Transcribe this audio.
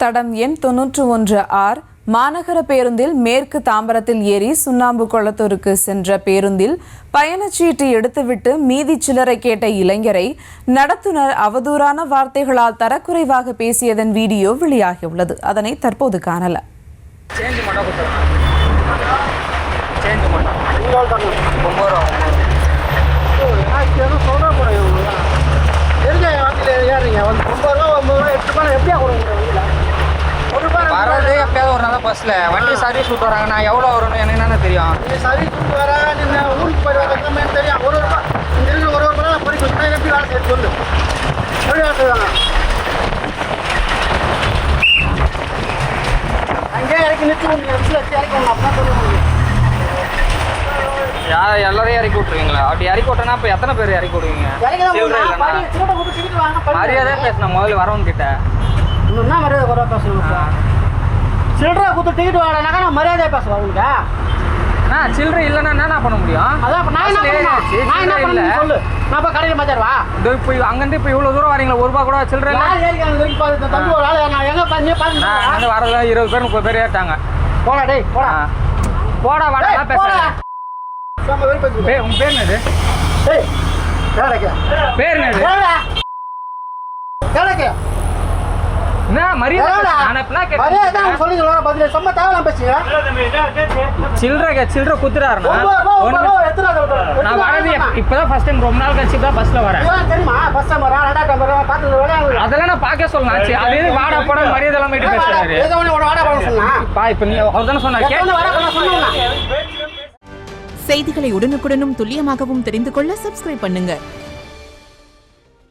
தடம் எண் 91R மாநகர பேருந்தில் மேற்கு தாம்பரத்தில் ஏறி சுண்ணாம்பு குளத்தூருக்கு சென்ற பேருந்தில் பயணச்சீட்டு எடுத்துவிட்டு மீதி சிலரை கேட்ட இளைஞரை நடத்துனர் அவதூறான வார்த்தைகளால் தரக்குறைவாக பேசியதன் வீடியோ வெளியாகியுள்ளது. அதனை தற்போது காணலாம். வரதே எப்பயாவது ஒரு நாள் பஸ்ல வண்டி சர்வீஸ் விட்டு வராங்க. நான் எவ்வளோ வரும்னு எனக்கு என்ன தெரியும்? சர்வீஸ் விட்டு வர ஊருக்கு போய் வரமே தெரியும். ஒரு ரூபாய் படிக்க எப்படி வேலை செய்ய சொல்லு. எப்படி வேலை செய்வாங்க? அங்கேயே இறக்கி நிறுத்தி இறக்கணும் அப்படின்னா சொல்லுவாங்க. எல்லாரையும் இறக்கி விட்டுருவீங்களா? அப்படி இறக்கி விட்டோன்னா இப்போ எத்தனை பேர் இறக்கி விடுவீங்க? மரியாதையாக பேசணும் முதல்ல வரவங்க கிட்ட. இன்னும் தான் மரியாதை குறைவா பேசணும். சில்லறை கொடுத்து டிக்கெட் வாங்கினாக்கா நான் மரியாதையாக பேசுவேன் அவங்களுக்கு. சில்லறை இல்லைன்னா என்ன பண்ண முடியும்? அதான் நான் என்ன பண்ண சொல்லு. நான் இப்போ கடையில் மச்சாருவா இப்போ அங்கேருந்து இப்போ இவ்வளோ தூரம் வரீங்களா? ஒரு ரூபா கூட சில்லறை தம்பி ஒரு ஆள் நான் எங்கே பார்த்து வரதுல 20 பேர் 30 பேர் ஏற்றாங்க. போடா டேய் போடா போடா வாடா பேசுறேன். உன் பேர் என்னது? பேர் என்னது? என்ன மரியாதை? சில்லறை குத்துறாருண்ணா. நான் வரது இப்பதான் ஃபர்ஸ்ட் டைம், ரொம்ப நாள் கழிச்சு தான் பஸ்ல வரேன். அதெல்லாம் நான் பார்க்க சொல்லலாம். அது வாடா போட மரியாதை எல்லாம் போயிட்டு பேசுறாரு. இப்ப நீ அவர் தானே சொன்னாரு. செய்திகளை உடனுக்குடனும் துல்லியமாகவும் தெரிந்து கொள்ள சப்ஸ்கிரைப் பண்ணுங்க.